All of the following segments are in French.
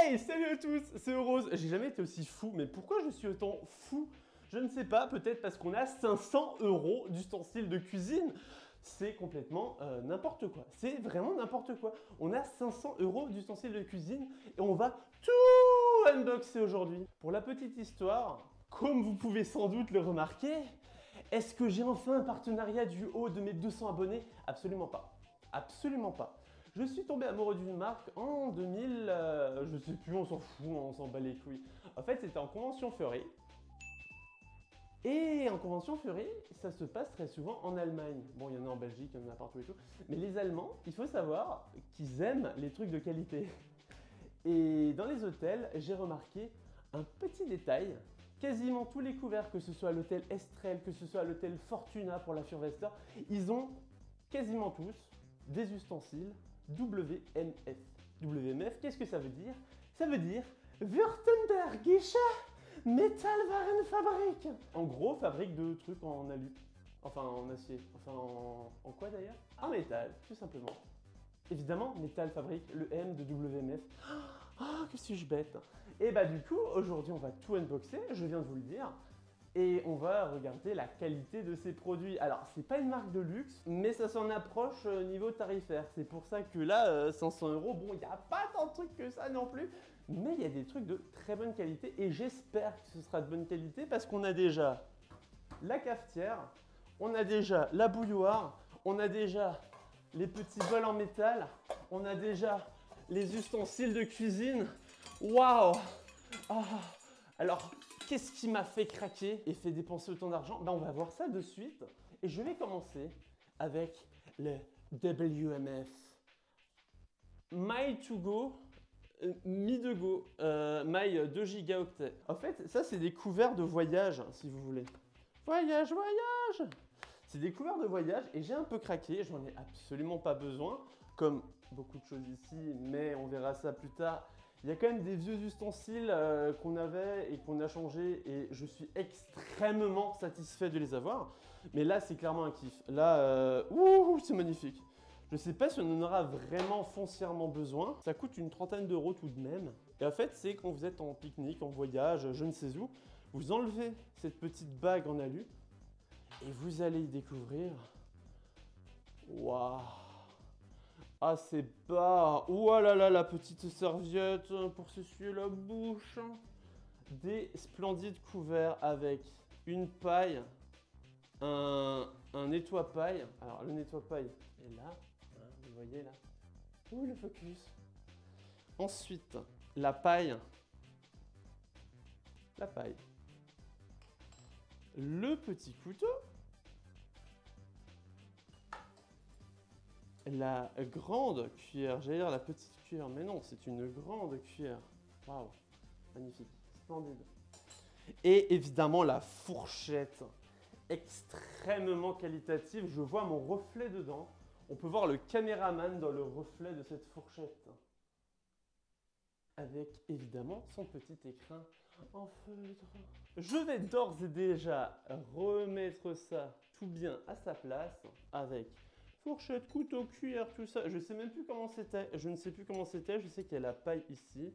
Hey, salut à tous, c'est Rose. J'ai jamais été aussi fou, mais pourquoi je suis autant fou? Je ne sais pas, peut-être parce qu'on a 500 € d'ustensiles de cuisine. C'est complètement n'importe quoi. C'est vraiment n'importe quoi. On a 500 € d'ustensiles de cuisine et on va tout unboxer aujourd'hui. Pour la petite histoire, comme vous pouvez sans doute le remarquer, est-ce que j'ai enfin un partenariat du haut de mes 200 abonnés? Absolument pas. Absolument pas. Je suis tombé amoureux d'une marque en 2000, je sais plus, on s'en fout, on s'en bat les couilles. En fait, c'était en convention Furry. Et en convention Furry, ça se passe très souvent en Allemagne. Bon, il y en a en Belgique, il y en a partout et tout. Mais les Allemands, il faut savoir qu'ils aiment les trucs de qualité. Et dans les hôtels, j'ai remarqué un petit détail. Quasiment tous les couverts, que ce soit à l'hôtel Estrel, que ce soit à l'hôtel Fortuna pour la Furwester, ils ont quasiment tous des ustensiles WMF. WMF, qu'est-ce que ça veut dire? Ça veut dire Württembergische Metallwarenfabrik. En gros, fabrique de trucs en alu. Enfin, en acier. Enfin, en quoi d'ailleurs? En métal, tout simplement. Évidemment, métal fabrique le M de WMF. Ah, que suis-je bête. Et bah du coup, aujourd'hui, on va tout unboxer, je viens de vous le dire. Et on va regarder la qualité de ces produits. Alors, c'est pas une marque de luxe, mais ça s'en approche niveau tarifaire. C'est pour ça que là, 500 €, bon, il n'y a pas tant de trucs que ça non plus. Mais il y a des trucs de très bonne qualité et j'espère que ce sera de bonne qualité parce qu'on a déjà la cafetière, on a déjà la bouilloire, on a déjà les petits bols en métal, on a déjà les ustensiles de cuisine. Waouh! Ah. Alors, qu'est-ce qui m'a fait craquer et fait dépenser autant d'argent? Ben, on va voir ça de suite. Et je vais commencer avec le WMF. My to go, Mi de go, My 2 gigaoctets. En fait, ça, c'est des couverts de voyage, si vous voulez. Voyage, voyage! C'est des couverts de voyage et j'ai un peu craqué, j'en ai absolument pas besoin, comme beaucoup de choses ici, mais on verra ça plus tard. Il y a quand même des vieux ustensiles qu'on avait et qu'on a changé et je suis extrêmement satisfait de les avoir. Mais là, c'est clairement un kiff. Là, c'est magnifique. Je sais pas si on en aura vraiment foncièrement besoin. Ça coûte une trentaine d'euros tout de même. Et en fait, c'est quand vous êtes en pique-nique, en voyage, je ne sais où, vous enlevez cette petite bague en alu et vous allez y découvrir. Waouh! Ah, c'est bas! Oh là là, la petite serviette pour s'essuyer la bouche. Des splendides couverts avec une paille, un nettoie-paille. Alors, le nettoie-paille est là, hein, vous voyez là. Ouh, le focus. Ensuite, la paille. La paille. Le petit couteau. La grande cuillère, j'allais dire la petite cuillère, mais non, c'est une grande cuillère. Waouh, magnifique, splendide. Et évidemment la fourchette, extrêmement qualitative. Je vois mon reflet dedans. On peut voir le caméraman dans le reflet de cette fourchette. Avec évidemment son petit écrin en feutre. Je vais d'ores et déjà remettre ça tout bien à sa place avec fourchette, couteau, cuillère, tout ça. Je sais même plus comment c'était. Je ne sais plus comment c'était. Je sais qu'il y a la paille ici.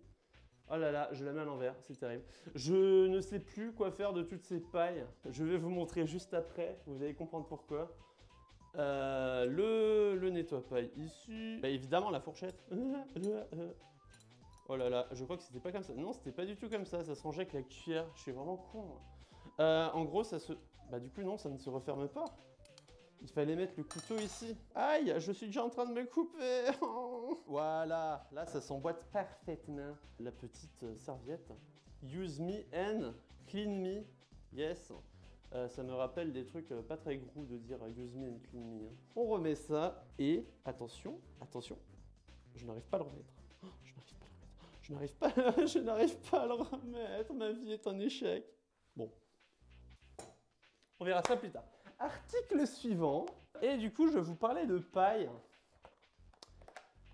Oh là là, je la mets à l'envers. C'est terrible. Je ne sais plus quoi faire de toutes ces pailles. Je vais vous montrer juste après. Vous allez comprendre pourquoi. Le nettoie-paille ici. Bah, évidemment, la fourchette. Oh là là, je crois que c'était pas comme ça. Non, c'était pas du tout comme ça. Ça se rangeait avec la cuillère. Je suis vraiment con. En gros, ça se... Bah du coup, non, ça ne se referme pas. Il fallait mettre le couteau ici. Aïe, je suis déjà en train de me couper. Voilà, là, ça s'emboîte parfaitement. La petite serviette. Use me and clean me. Yes. Ça me rappelle des trucs pas très gros de dire use me and clean me. Hein. On remet ça et attention, attention, je n'arrive pas à le remettre. Oh, je n'arrive pas à le remettre. Je n'arrive pas à le remettre. Ma vie est un échec. Bon. On verra ça plus tard. Article suivant. Et du coup, je vais vous parler de paille.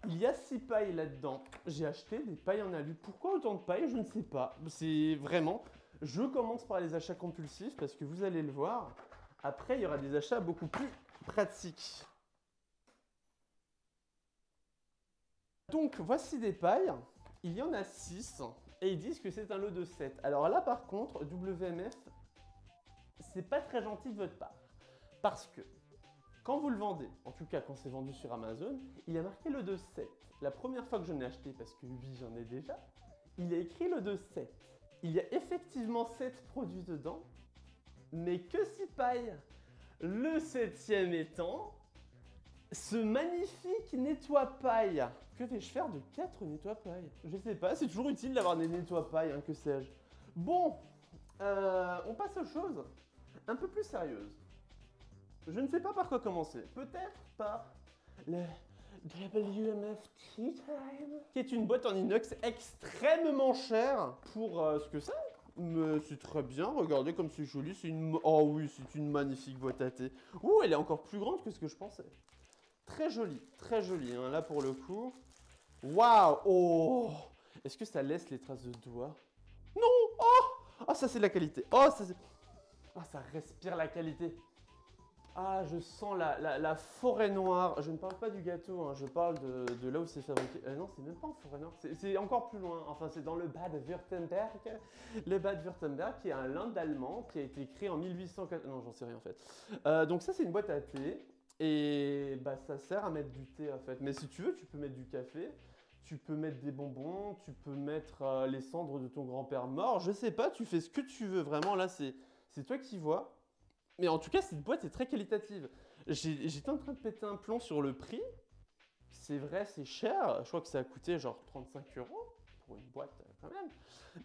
Il y a 6 pailles là-dedans. J'ai acheté des pailles en alu. Pourquoi autant de pailles? Je ne sais pas. C'est vraiment... Je commence par les achats compulsifs parce que vous allez le voir. Après, il y aura des achats beaucoup plus pratiques. Donc, voici des pailles. Il y en a 6 et ils disent que c'est un lot de 7. Alors là, par contre, WMF, c'est pas très gentil de votre part. Parce que quand vous le vendez, en tout cas quand c'est vendu sur Amazon, il a marqué le de 7. La première fois que je l'ai acheté, parce que oui, j'en ai déjà, il a écrit le de 7. Il y a effectivement 7 produits dedans, mais que si paille. Le 7e étant ce magnifique nettoie-paille. Que vais-je faire de 4 nettoie-paille? Je sais pas, c'est toujours utile d'avoir des nettoie-paille, hein, que sais-je. Bon, on passe aux choses un peu plus sérieuses. Je ne sais pas par quoi commencer. Peut-être par le WMF Tea Time, qui est une boîte en inox extrêmement chère pour ce que c'est. Mais c'est très bien, regardez comme c'est joli, c'est une... Oh oui, c'est une magnifique boîte à thé. Ouh, elle est encore plus grande que ce que je pensais. Très jolie, hein, là pour le coup. Waouh, oh! Est-ce que ça laisse les traces de doigts? Non! Oh! Ah, ça c'est de la qualité. Oh, ça c'est... Ah, ça respire la qualité. Ah, je sens la forêt noire. Je ne parle pas du gâteau, hein, je parle de là où c'est fabriqué. Non, c'est même pas en forêt noire, c'est encore plus loin. Enfin, c'est dans le Bade-Württemberg. Le Bade-Württemberg, qui est un land allemand qui a été créé en 1804. Non, j'en sais rien en fait. Donc ça, c'est une boîte à thé. Et bah, ça sert à mettre du thé en fait. Mais si tu veux, tu peux mettre du café. Tu peux mettre des bonbons. Tu peux mettre les cendres de ton grand-père mort. Je sais pas, tu fais ce que tu veux. Vraiment, là, c'est toi qui vois. Mais en tout cas, cette boîte est très qualitative. J'étais en train de péter un plomb sur le prix. C'est vrai, c'est cher. Je crois que ça a coûté genre 35 € pour une boîte quand même.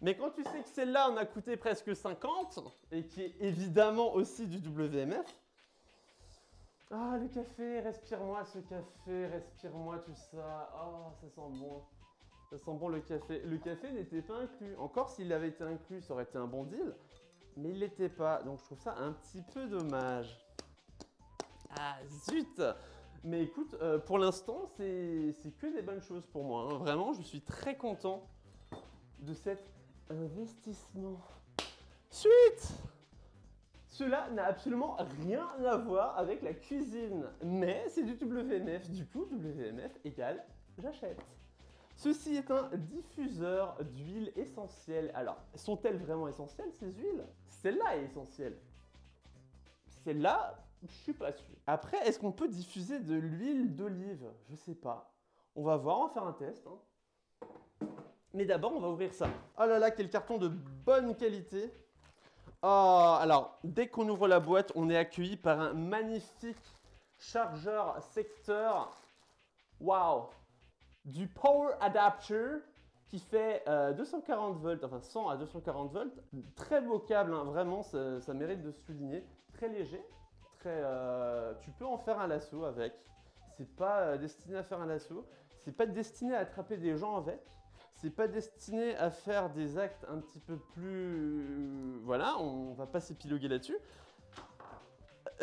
Mais quand tu sais que celle-là en a coûté presque 50 et qui est évidemment aussi du WMF. Ah, le café, respire-moi ce café, respire-moi tout ça. Oh, ça sent bon. Ça sent bon le café. Le café n'était pas inclus. Encore s'il avait été inclus, ça aurait été un bon deal. Mais il l'était pas, donc je trouve ça un petit peu dommage. Ah zut! Mais écoute, pour l'instant, c'est que des bonnes choses pour moi. Hein. Vraiment, je suis très content de cet investissement. Suite! Cela n'a absolument rien à voir avec la cuisine, mais c'est du WMF. Du coup, WMF égale j'achète. Ceci est un diffuseur d'huile essentielle. Alors, sont-elles vraiment essentielles ces huiles? Celle-là est essentielle. Celle-là, je suis pas sûr. Après, est-ce qu'on peut diffuser de l'huile d'olive? Je sais pas. On va voir, on va faire un test. Hein. Mais d'abord, on va ouvrir ça. Oh là là, quel carton de bonne qualité. Oh, alors, dès qu'on ouvre la boîte, on est accueilli par un magnifique chargeur secteur. Waouh! Du power adapter qui fait 240 volts, enfin 100 à 240 volts. Très beau câble, hein, vraiment, ça mérite de se souligner. Très léger, tu peux en faire un lasso avec. C'est pas destiné à faire un lasso. C'est pas destiné à attraper des gens avec. C'est pas destiné à faire des actes un petit peu plus... Voilà, on va pas s'épiloguer là-dessus.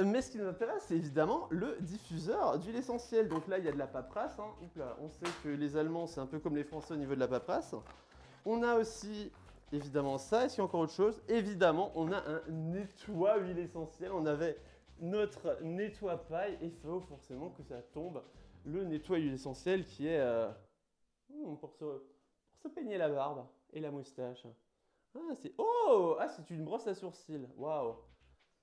Mais ce qui nous intéresse, c'est évidemment le diffuseur d'huile essentielle. Donc là, il y a de la paperasse. Hein. Là, on sait que les Allemands, c'est un peu comme les Français au niveau de la paperasse. On a aussi, évidemment, ça. Est-ce qu'il y a encore autre chose? Évidemment, on a un nettoie-huile essentielle. On avait notre nettoie-paille. Et il faut forcément que ça tombe. Le nettoie-huile essentielle qui est pour se peigner la barbe et la moustache. Ah, c'est une brosse à sourcils. Waouh!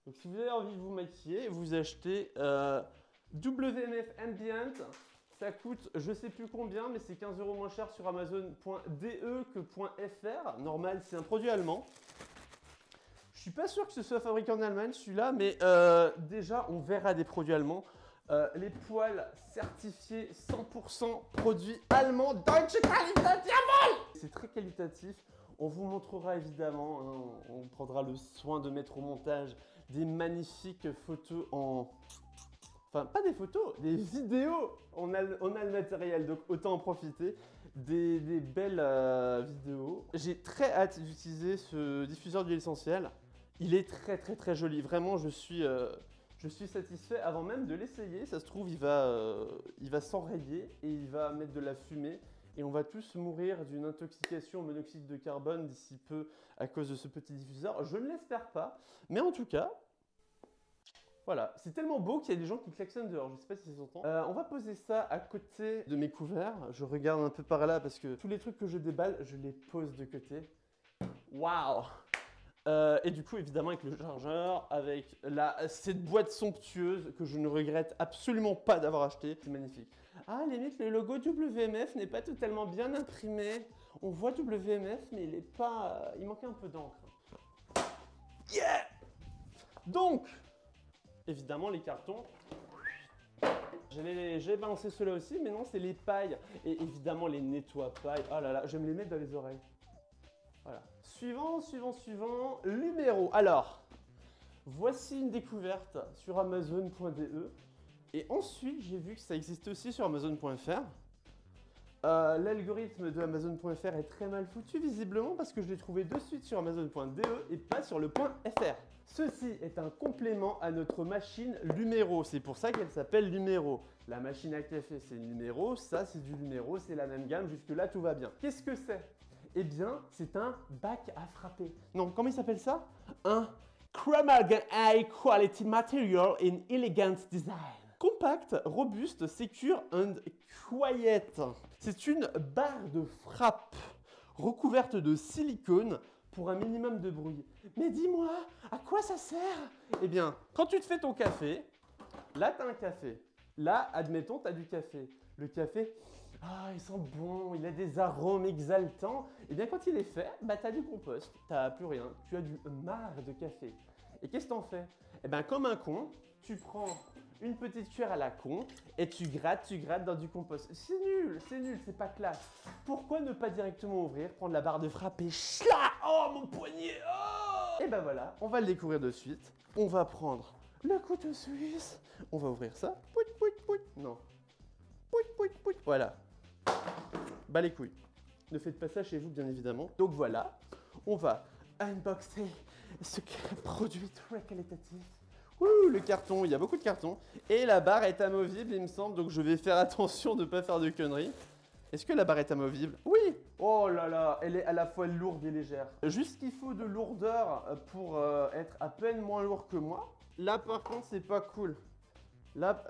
Donc si vous avez envie de vous maquiller, vous achetez WMF Ambient. Ça coûte je sais plus combien, mais c'est 15 € moins cher sur Amazon.de que .fr. Normal, c'est un produit allemand. Je suis pas sûr que ce soit fabriqué en Allemagne celui-là, mais déjà on verra des produits allemands. Les poils certifiés 100% produits allemands. Deutsche Qualität, jawohl! C'est très qualitatif. On vous montrera évidemment, hein, on prendra le soin de mettre au montage des magnifiques photos en... Enfin, pas des photos, des vidéos. On a le matériel, donc autant en profiter. Des belles vidéos. J'ai très hâte d'utiliser ce diffuseur d'huile essentielle. Il est très joli. Vraiment, je suis satisfait avant même de l'essayer. Ça se trouve, il va s'enrayer et il va mettre de la fumée. Et on va tous mourir d'une intoxication au monoxyde de carbone d'ici peu à cause de ce petit diffuseur. Je ne l'espère pas. Mais en tout cas, Voilà, c'est tellement beau qu'il y a des gens qui klaxonnent dehors, je sais pas si ça s'entend. On va poser ça à côté de mes couverts. Je regarde un peu par là parce que tous les trucs que je déballe, je les pose de côté. Waouh! Et du coup, évidemment, avec le chargeur, avec cette boîte somptueuse que je ne regrette absolument pas d'avoir acheté. C'est magnifique. Ah, limite, le logo WMF n'est pas totalement bien imprimé. On voit WMF, mais il est pas... il manquait un peu d'encre. Yeah! Donc, évidemment, les cartons. J'avais balancé ceux-là aussi, mais non, c'est les pailles. Et évidemment, les nettoie-pailles. Oh là là, je vais me les mettre dans les oreilles. Voilà. Suivant, numéro. Alors, voici une découverte sur Amazon.de. Et ensuite, j'ai vu que ça existait aussi sur Amazon.fr. L'algorithme de Amazon.fr est très mal foutu, visiblement, parce que je l'ai trouvé de suite sur Amazon.de et pas sur le .fr. Ceci est un complément à notre machine Lumero. C'est pour ça qu'elle s'appelle Lumero. La machine à café, c'est Lumero. Ça, c'est du Lumero. C'est la même gamme. Jusque-là, tout va bien. Qu'est-ce que c'est? Eh bien, c'est un bac à frapper. Non, comment il s'appelle ça? Un Chromalgan High Quality Material in Elegant Design. Compact, robuste, secure and quiet. C'est une barre de frappe recouverte de silicone pour un minimum de bruit. Mais dis-moi, à quoi ça sert? Eh bien, quand tu te fais ton café, là, tu as un café. Là, admettons, tu as du café. Le café, ah, il sent bon, il a des arômes exaltants. Eh bien, quand il est fait, bah, tu as du compost, tu n'as plus rien, tu as du marc de café. Et qu'est-ce que t'en fais? Eh bien, comme un con, tu prends une petite cuillère à la con et tu grattes dans du compost. C'est nul, c'est pas classe. Pourquoi ne pas directement ouvrir, prendre la barre de frappe et chla! Oh, mon poignet! Oh! Et ben voilà, on va le découvrir de suite. On va prendre le couteau suisse. On va ouvrir ça. Pouit, pouit, pouit. Non. Pouit, pouit, pouit. Voilà. Bah les couilles. Ne faites pas ça chez vous, bien évidemment. Donc voilà, on va unboxer ce produit très qualitatif. Ouh, le carton, il y a beaucoup de cartons. Et la barre est amovible, il me semble, donc je vais faire attention de ne pas faire de conneries. Est-ce que la barre est amovible? Oui! Oh là là, elle est à la fois lourde et légère. Juste ce qu'il faut de lourdeur pour être à peine moins lourd que moi. Là, par contre, c'est pas cool. Ah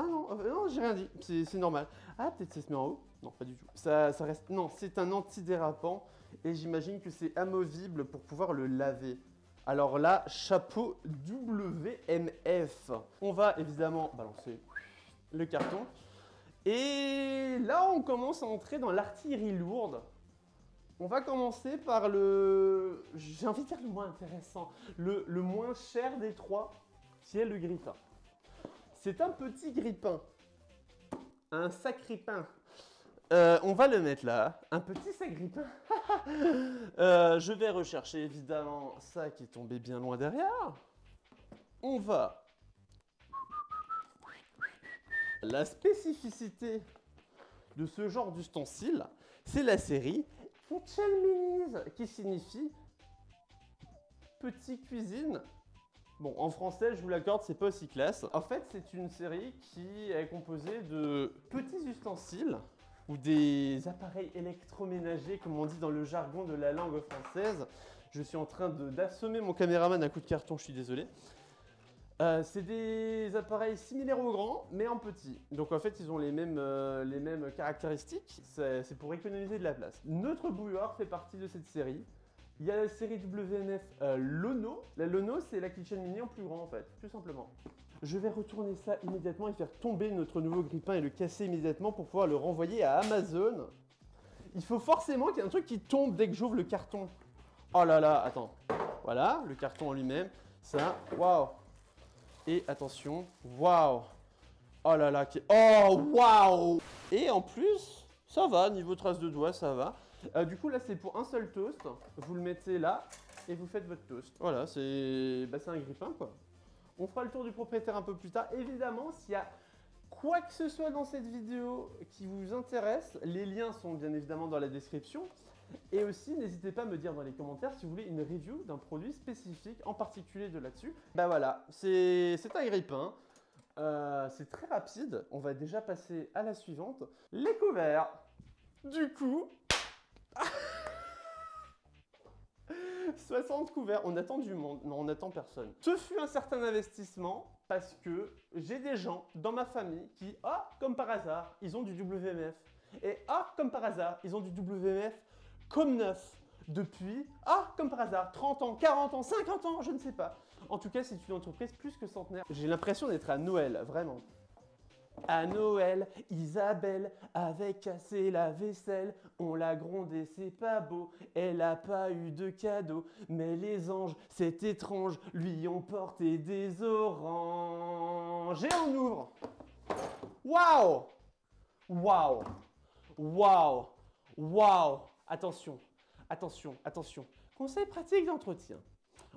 non, j'ai rien dit, c'est normal. Ah, peut-être ça se met en haut? Non, pas du tout. Ça reste... Non, c'est un antidérapant et j'imagine que c'est amovible pour pouvoir le laver. Alors là, chapeau WMF. On va évidemment balancer le carton. Et là, on commence à entrer dans l'artillerie lourde. On va commencer par le... J'ai envie de dire le moins intéressant. Le moins cher des trois, qui est le grille-pain. C'est un petit grille-pain. Un sac-grille-pain. On va le mettre là, un petit sac grille-pain. Je vais rechercher évidemment ça qui est tombé bien loin derrière. On va... La spécificité de ce genre d'ustensile, c'est la série Kitchen Minis, qui signifie petit cuisine. Bon, en français, je vous l'accorde, c'est pas aussi classe. En fait, c'est une série qui est composée de petits ustensiles ou des appareils électroménagers, comme on dit dans le jargon de la langue française. Je suis en train d'assommer mon caméraman à coup de carton, je suis désolé. C'est des appareils similaires au grand, mais en petit. Donc en fait, ils ont les mêmes caractéristiques. C'est pour économiser de la place. Notre bouilloire fait partie de cette série. Il y a la série WMF Lono. La Lono, c'est la Kitchen Mini en plus grand en fait, tout simplement. Je vais retourner ça immédiatement et faire tomber notre nouveau grille-pain et le casser immédiatement pour pouvoir le renvoyer à Amazon. Il faut forcément qu'il y ait un truc qui tombe dès que j'ouvre le carton. Oh là là, attends. Voilà, le carton en lui-même. Ça, waouh. Et attention, waouh. Oh là là, oh waouh. Et en plus, ça va, niveau trace de doigts, ça va. Du coup, là, c'est pour un seul toast. Vous le mettez là et vous faites votre toast. Voilà, c'est un grille-pain, quoi. On fera le tour du propriétaire un peu plus tard. Évidemment, s'il y a quoi que ce soit dans cette vidéo qui vous intéresse, les liens sont bien évidemment dans la description. Et aussi, n'hésitez pas à me dire dans les commentaires si vous voulez une review d'un produit spécifique, en particulier de là-dessus. Bah voilà, c'est un grille-pain. C'est très rapide. On va déjà passer à la suivante. Les couverts. Du coup... 60 couverts, on attend du monde. Non, on attend personne. Ce fut un certain investissement parce que j'ai des gens dans ma famille qui, comme par hasard, ils ont du WMF. Et comme par hasard, ils ont du WMF comme neuf. Depuis, comme par hasard, 30 ans, 40 ans, 50 ans, je ne sais pas. En tout cas, c'est une entreprise plus que centenaire. J'ai l'impression d'être à Noël, vraiment. À Noël, Isabelle avait cassé la vaisselle, on l'a grondé, c'est pas beau, elle a pas eu de cadeau, mais les anges, c'est étrange, lui ont porté des oranges. Et on ouvre. Waouh! Waouh! Waouh! Waouh! Attention, attention, attention. Conseil pratique d'entretien.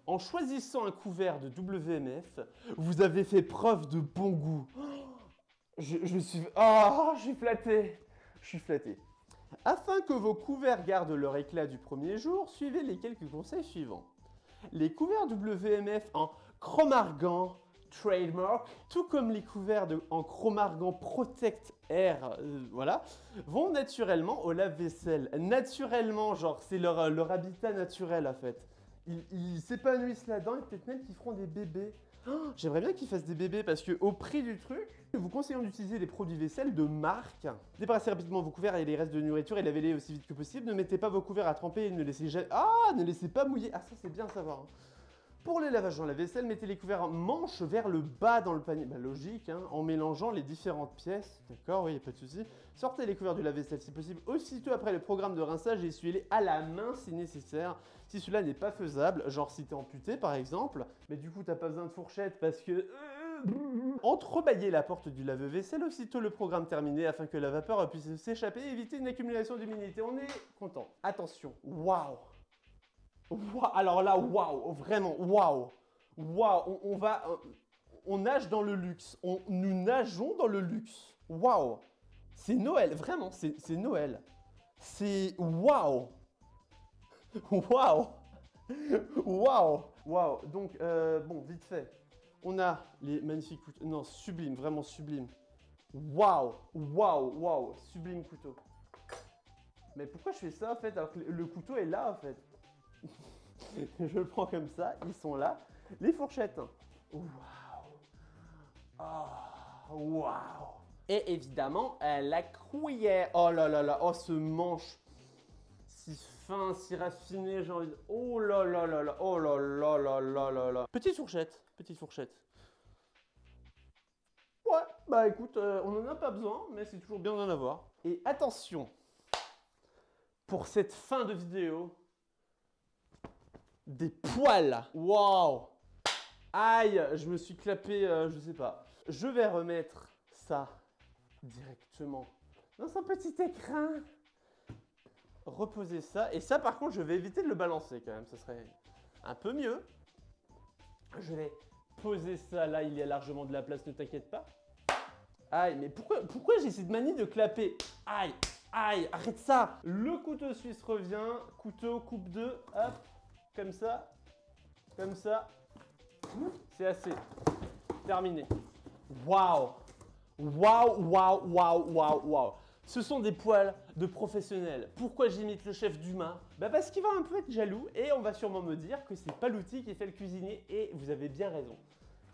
En choisissant un couvert de WMF, vous avez fait preuve de bon goût. Je suis flatté. Je suis flatté. Afin que vos couverts gardent leur éclat du premier jour, suivez les quelques conseils suivants. Les couverts WMF en Chromargan Trademark, tout comme les couverts en Chromargan Protect Air, voilà, vont naturellement au lave-vaisselle. Naturellement, genre, c'est leur habitat naturel en fait. Ils s'épanouissent là-dedans et peut-être même qu'ils feront des bébés. J'aimerais bien qu'ils fassent des bébés parce que au prix du truc, vous conseillons d'utiliser des produits vaisselle de marque. Débarrassez rapidement vos couverts et les restes de nourriture et lavez-les aussi vite que possible. Ne mettez pas vos couverts à tremper et ne laissez jamais... ne laissez pas mouiller. Ça c'est bien à savoir. Pour les lavages dans la vaisselle, mettez les couverts manche vers le bas dans le panier. Logique, en mélangeant les différentes pièces. D'accord, oui, pas de souci. Sortez les couverts du lave-vaisselle si possible aussitôt après le programme de rinçage et essuyez-les à la main si nécessaire. Si cela n'est pas faisable, genre si t'es amputé par exemple, mais du coup t'as pas besoin de fourchette parce que... Entrebâillez la porte du lave-vaisselle aussitôt le programme terminé afin que la vapeur puisse s'échapper et éviter une accumulation d'humidité. On est content. Attention, waouh! Alors là, waouh, vraiment, waouh, waouh, on nage dans le luxe, nous nageons dans le luxe, waouh, c'est Noël, vraiment, c'est Noël, c'est waouh, waouh, waouh, waouh. Donc bon, vite fait, on a les magnifiques couteaux, non, sublime, vraiment sublime, waouh, waouh, waouh, sublime couteau. Mais pourquoi je fais ça en fait alors que le couteau est là en fait? Je le prends comme ça, ils sont là. Les fourchettes. Waouh. Waouh. Et évidemment, la cuillère. Oh là là là, ce manche. Si fin, si raffiné, j'ai envie de... Oh là là là là, oh là là là là là là. Petite fourchette, petite fourchette. Ouais, écoute, on n'en a pas besoin, mais c'est toujours bien d'en avoir. Et attention, pour cette fin de vidéo, des poils. Waouh. Aïe, je me suis clapé, je sais pas. Je vais remettre ça directement dans un petit écrin. Reposer ça. Et ça, par contre, je vais éviter de le balancer quand même. Ce serait un peu mieux. Je vais poser ça là. Il y a largement de la place, ne t'inquiète pas. Aïe, mais pourquoi j'ai cette manie de clapper? Aïe, aïe, arrête ça. Le couteau suisse revient. Couteau, coupe 2, hop. Comme ça, c'est assez. Terminé. Waouh, waouh, waouh, waouh, waouh, waouh. Ce sont des poils de professionnels. Pourquoi j'imite le chef Dumas? Parce qu'il va un peu être jaloux et on va sûrement me dire que c'est pas l'outil qui fait le cuisinier et vous avez bien raison.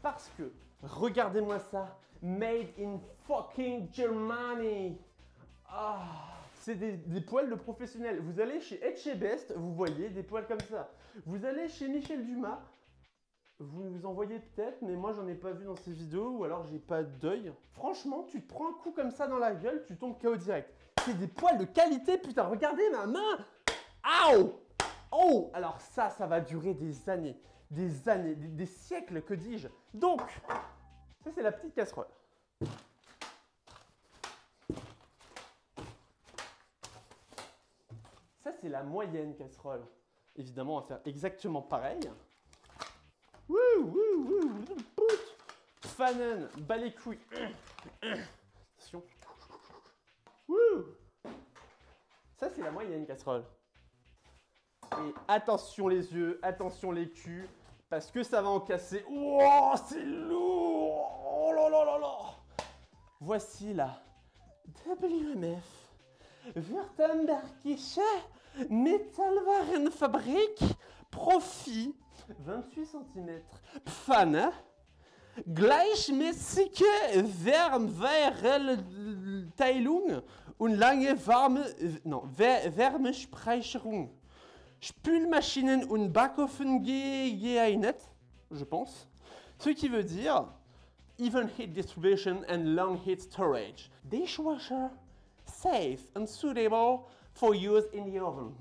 Parce que, regardez-moi ça, made in fucking Germany. C'est des poils de professionnels. Vous allez chez Etchebest, vous voyez des poils comme ça. Vous allez chez Michel Dumas, vous en voyez peut-être, mais moi j'en ai pas vu dans ces vidéos, ou alors j'ai pas d'œil. Franchement, tu te prends un coup comme ça dans la gueule, tu tombes KO direct. C'est des poils de qualité, putain, regardez ma main. Aouh. Oh. Alors ça va durer des années, des siècles, que dis-je. Donc, ça c'est la petite casserole. Ça, c'est la moyenne casserole. Évidemment, on va faire exactement pareil. Fanen, bas les couilles. Attention. Ça, c'est la moyenne casserole. Et attention les yeux, attention les culs, parce que ça va en casser. Oh, c'est lourd. Oh là là là là. Voici la WMF. Württembergische Metallwarenfabrik Profi 28 cm Pfanne gleichmäßige Wärmeteilung und lange Wärmespeicherung. Spülmaschinen und Backofen geeignet, je pense. Ce qui veut dire even heat distribution and long heat storage. Dishwasher safe and suitable for use in the oven.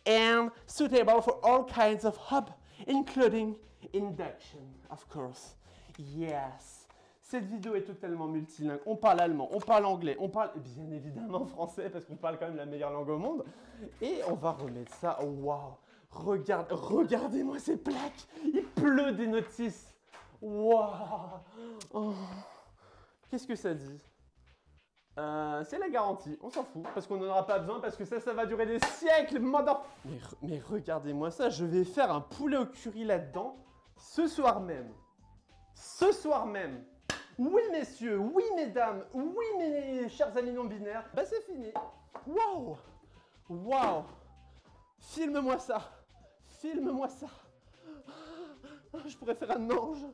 And suitable for all kinds of hob, including induction, of course. Yes. Cette vidéo est totalement multilingue. On parle allemand, on parle anglais, on parle bien évidemment français parce qu'on parle quand même la meilleure langue au monde. Et on va remettre ça. Waouh! Regardez-moi ces plaques. Il pleut des notices. Waouh! Oh. Qu'est-ce que ça dit? C'est la garantie, on s'en fout, parce qu'on n'en aura pas besoin, parce que ça va durer des siècles, mais regardez-moi ça, je vais faire un poulet au curry là-dedans, ce soir même. Ce soir même. Oui, messieurs, oui, mesdames, oui, mes chers amis non-binaires. Bah, c'est fini. Waouh! Waouh! Filme-moi ça. Filme-moi ça. Je pourrais faire un ange.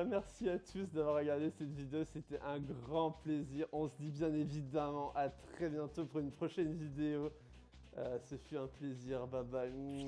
Merci à tous d'avoir regardé cette vidéo, c'était un grand plaisir. On se dit bien évidemment à très bientôt pour une prochaine vidéo. Ce fut un plaisir, bye bye.